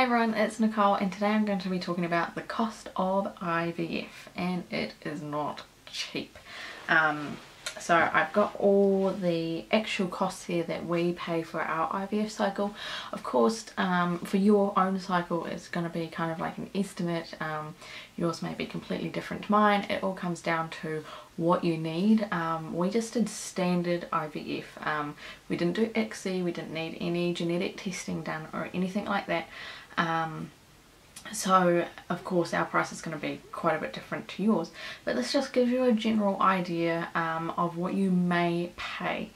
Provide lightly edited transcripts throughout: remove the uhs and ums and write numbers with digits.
Hi everyone, it's Nicole and today I'm going to be talking about the cost of IVF, and it is not cheap. So I've got all the actual costs here that we pay for our IVF cycle. Of course, for your own cycle it's going to be kind of like an estimate. Yours may be completely different to mine. It all comes down to what you need. We just did standard IVF. We didn't do ICSI, we didn't need any genetic testing done or anything like that. So of course our price is going to be quite a bit different to yours, but this just gives you a general idea of what you may pay.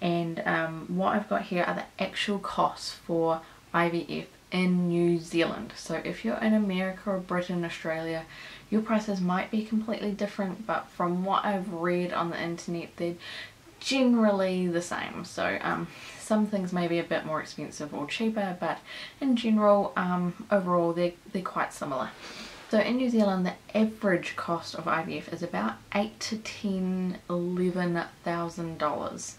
And what I've got here are the actual costs for IVF in New Zealand. So if you're in America or Britain, Australia, your prices might be completely different, but from what I've read on the internet they're generally the same. So some things may be a bit more expensive or cheaper, but in general overall they're quite similar. So in New Zealand the average cost of IVF is about $8,000 to $11,000.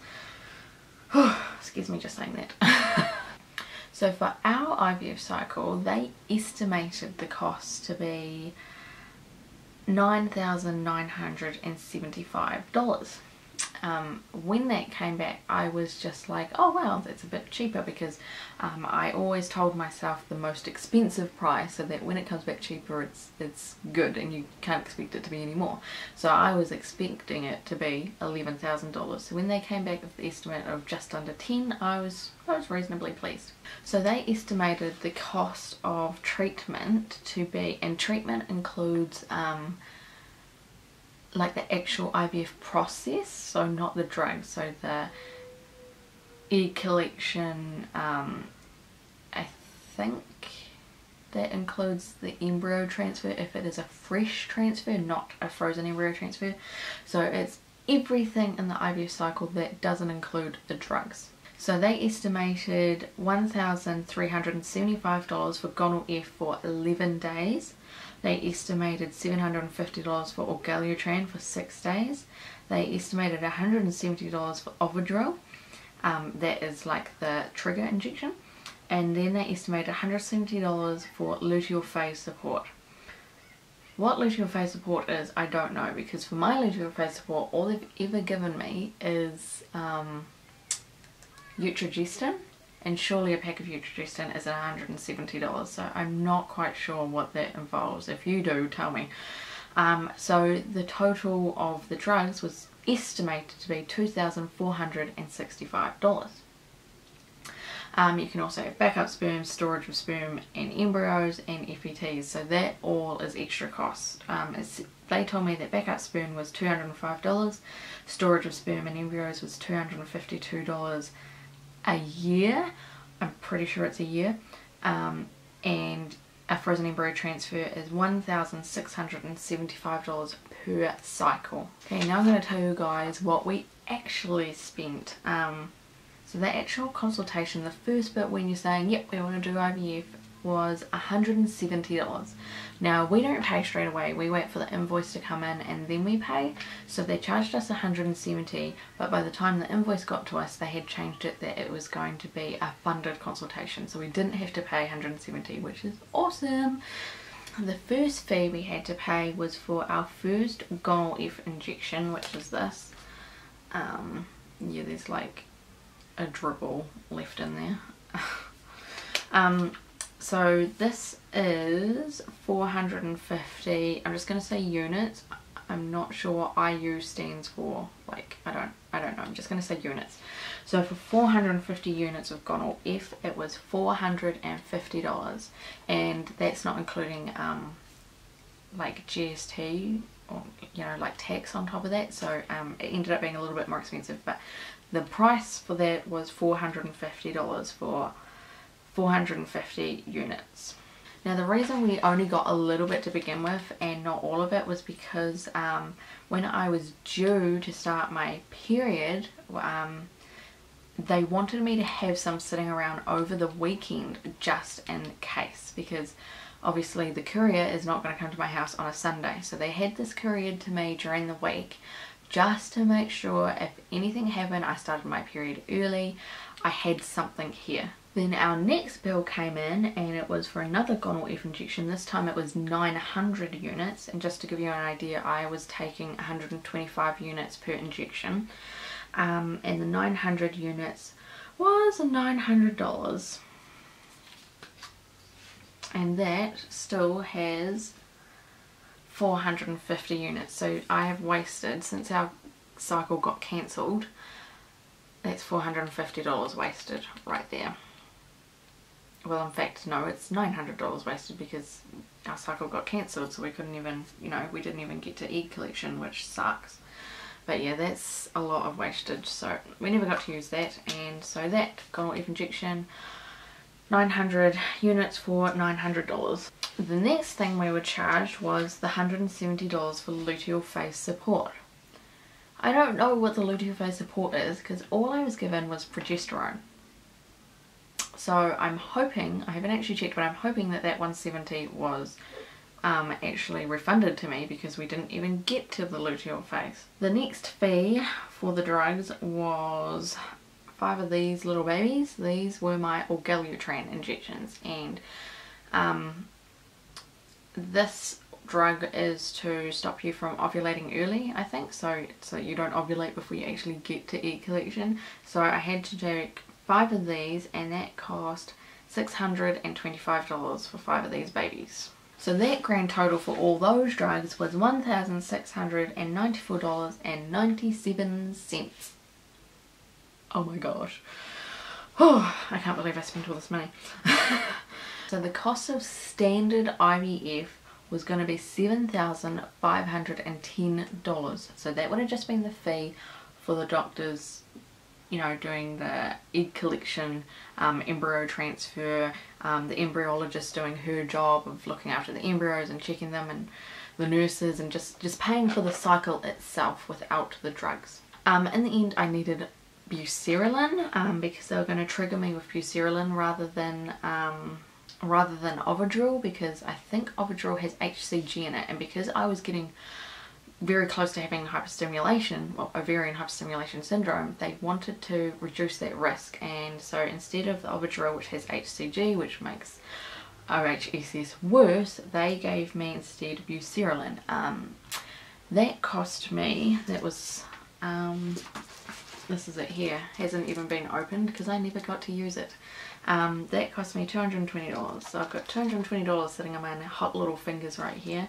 Excuse me just saying that. So for our IVF cycle they estimated the cost to be $9,975. When that came back I was just like, oh wow, that's a bit cheaper, because I always told myself the most expensive price so that when it comes back cheaper it's good and you can't expect it to be any more. So I was expecting it to be $11,000. So when they came back with the estimate of just under 10, I was reasonably pleased. So they estimated the cost of treatment to be, and treatment includes like the actual IVF process, so not the drugs, so the egg collection, I think that includes the embryo transfer if it is a fresh transfer, not a frozen embryo transfer. So it's everything in the IVF cycle that doesn't include the drugs. So they estimated $1,375 for gonal F for 11 days. They estimated $750 for orgalutran for 6 days. They estimated $170 for Ovidrel, that is like the trigger injection. And then they estimated $170 for luteal phase support. What luteal phase support is, I don't know, because for my luteal phase support all they've ever given me is Utrogestin, and surely a pack of Utrogestin is $170, so I'm not quite sure what that involves. If you do, tell me. So the total of the drugs was estimated to be $2,465. You can also have backup sperm, storage of sperm and embryos, and FETs, so that all is extra cost. They told me that backup sperm was $205, storage of sperm and embryos was $252 a year. I'm pretty sure it's a year. And a frozen embryo transfer is $1,675 per cycle. Okay, now I'm going to tell you guys what we actually spent. So the actual consultation, the first bit when you're saying yep we want to do IVF, was $170. Now we don't pay straight away, we wait for the invoice to come in and then we pay. So they charged us $170, but by the time the invoice got to us they had changed it that it was going to be a funded consultation, so we didn't have to pay $170, which is awesome. The first fee we had to pay was for our first gonal F injection, which is this. Yeah, there's like a dribble left in there. So this is 450, I'm just going to say units, I'm not sure what IU stands for, like I don't know, I'm just going to say units. So for 450 units of gonal F it was $450, and that's not including like GST or you know like tax on top of that, so it ended up being a little bit more expensive, but the price for that was $450 for 450 units. Now the reason we only got a little bit to begin with and not all of it was because when I was due to start my period, they wanted me to have some sitting around over the weekend just in case, because obviously the courier is not going to come to my house on a Sunday, so they had this couriered to me during the week just to make sure if anything happened. I started my period early, I had something here. Then our next bill came in and it was for another IVF injection. This time it was 900 units, and just to give you an idea, I was taking 125 units per injection, and the 900 units was $900, and that still has 450 units. So I have wasted, since our cycle got cancelled, that's $450 wasted right there. Well, in fact, no, it's $900 wasted because our cycle got cancelled, so we couldn't even, you know, we didn't even get to egg collection, which sucks. But yeah, that's a lot of wastage, so we never got to use that. And so that IVF injection, 900 units for $900. The next thing we were charged was the $170 for luteal phase support. I don't know what the luteal phase support is because all I was given was progesterone. So I'm hoping, I haven't actually checked, but I'm hoping that that 170 was actually refunded to me because we didn't even get to the luteal phase. The next fee for the drugs was 5 of these little babies. These were my orgalutran injections, and this drug is to stop you from ovulating early, I think, so you don't ovulate before you actually get to egg collection. So I had to take 5 of these, and that cost $625 for 5 of these babies. So that grand total for all those drugs was $1,694.97. Oh my gosh. Oh, I can't believe I spent all this money. So the cost of standard IVF was going to be $7,510. So that would have just been the fee for the doctors, you know, doing the egg collection, embryo transfer, the embryologist doing her job of looking after the embryos and checking them, and the nurses, and just paying for the cycle itself without the drugs. In the end, I needed buserelin because they were going to trigger me with buserelin rather than Ovidrel, because I think Ovidrel has HCG in it, and because I was getting very close to having hyperstimulation, well, ovarian hyperstimulation syndrome, they wanted to reduce that risk, and so instead of the Ovidrel, which has HCG, which makes OHSS worse, they gave me instead buserelin. That cost me, that was, this is it here, hasn't even been opened because I never got to use it. That cost me $220, so I've got $220 sitting on my hot little fingers right here,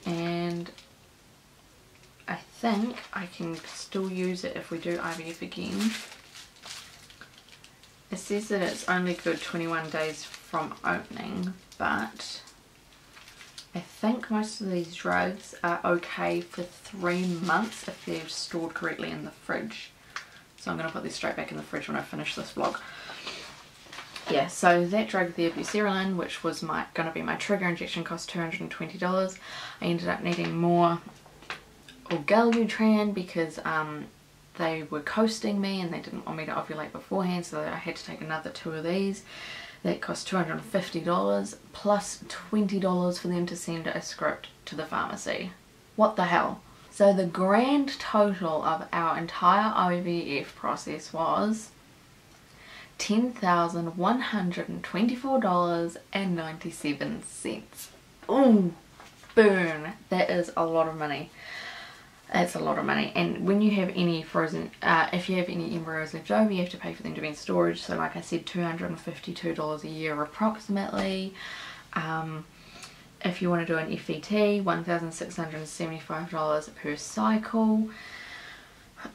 and I think I can still use it if we do IVF again. It says that it's only good 21 days from opening, but I think most of these drugs are okay for 3 months if they're stored correctly in the fridge. So I'm going to put these straight back in the fridge when I finish this vlog. Yeah, so that drug there, buserelin, which was going to be my trigger injection, cost $220. I ended up needing more orgalutran because they were coasting me and they didn't want me to ovulate beforehand, so I had to take another 2 of these. That cost $250 plus $20 for them to send a script to the pharmacy. What the hell? So the grand total of our entire IVF process was $10,124.97. Ooh, burn. That is a lot of money. That's a lot of money. And when you have any frozen, if you have any embryos left over, you have to pay for them to be in storage. So like I said, $252 a year approximately. If you want to do an FET, $1,675 per cycle.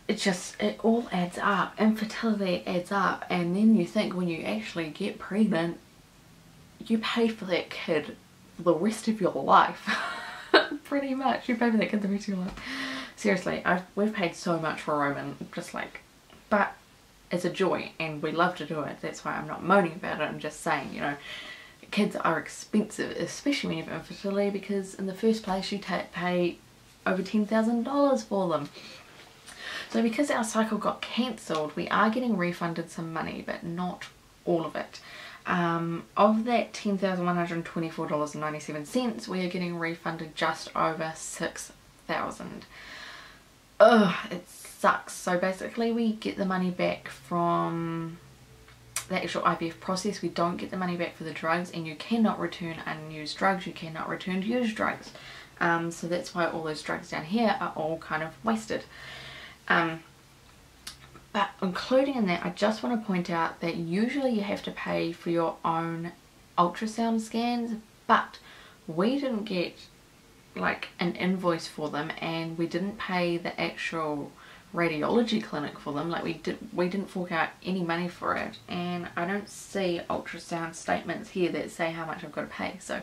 It all adds up. Infertility adds up, and then you think when you actually get pregnant, you pay for that kid the rest of your life. Pretty much, you pay for that kid the rest of your life. Seriously, we've paid so much for Roman, just like, but it's a joy and we love to do it. That's why I'm not moaning about it. I'm just saying, you know, kids are expensive, especially when you have infertility, because in the first place you pay over $10,000 for them. So because our cycle got cancelled, we are getting refunded some money, but not all of it. Of that $10,124.97, we are getting refunded just over $6,000. Ugh, it sucks. So basically we get the money back from the actual IVF process. We don't get the money back for the drugs, and you cannot return unused drugs, you cannot return used drugs. So that's why all those drugs down here are all kind of wasted. But including in that, I just want to point out that usually you have to pay for your own ultrasound scans, but we didn't get like an invoice for them, and we didn't pay the actual radiology clinic for them. Like we didn't fork out any money for it, and I don't see ultrasound statements here that say how much I've got to pay. So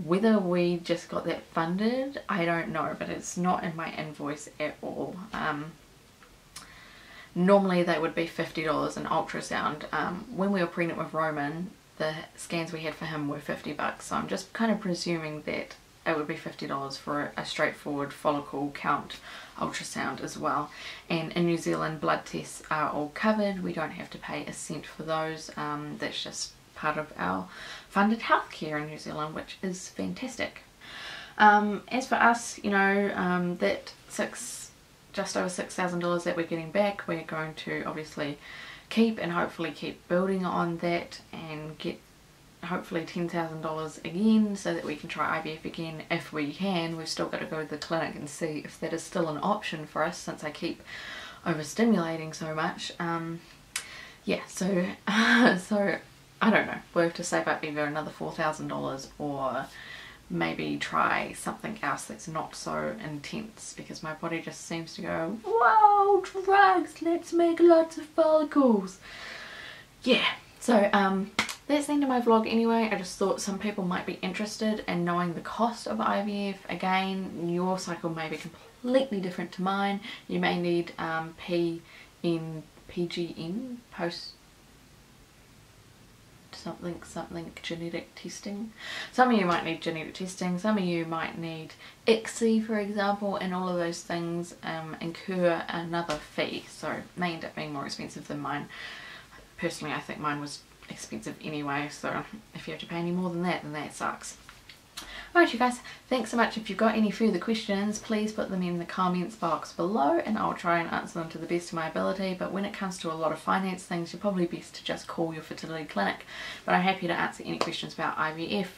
whether we just got that funded, I don't know, but it's not in my invoice at all. Normally they would be $50 an ultrasound. When we were pregnant with Roman, the scans we had for him were $50, so I'm just kind of presuming that it would be $50 for a straightforward follicle count ultrasound as well. And in New Zealand, blood tests are all covered. We don't have to pay a cent for those. That's just part of our funded healthcare in New Zealand, which is fantastic. As for us, you know, that just over $6,000 that we're getting back, we're going to obviously keep and hopefully keep building on that and get hopefully $10,000 again, so that we can try IVF again if we can. We've still got to go to the clinic and see if that is still an option for us, since I keep overstimulating so much. Yeah, so so I don't know, we'll have to save up either another $4,000 or maybe try something else that's not so intense, because my body just seems to go, whoa, drugs, let's make lots of follicles. Yeah, so that's the end of my vlog anyway. I just thought some people might be interested in knowing the cost of IVF. Again, your cycle may be completely different to mine. You may need PGN, post something genetic testing. Some of you might need genetic testing, some of you might need ICSI for example, and all of those things incur another fee, so it may end up being more expensive than mine. Personally, I think mine was expensive anyway, so if you have to pay any more than that, then that sucks. Alright you guys, thanks so much. If you've got any further questions, please put them in the comments box below and I'll try and answer them to the best of my ability. But when it comes to a lot of finance things, you're probably best to just call your fertility clinic. But I'm happy to answer any questions about IVF,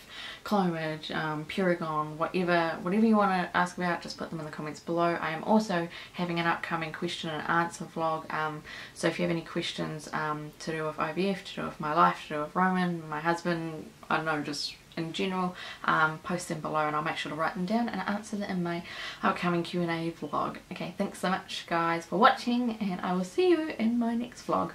Clomid, Puragon, whatever you want to ask about, just put them in the comments below. I am also having an upcoming question and answer vlog, so if you have any questions to do with IVF, to do with my life, to do with Roman, my husband, I don't know, just in general, post them below and I'll make sure to write them down and answer them in my upcoming Q&A vlog. Okay, thanks so much guys for watching, and I will see you in my next vlog.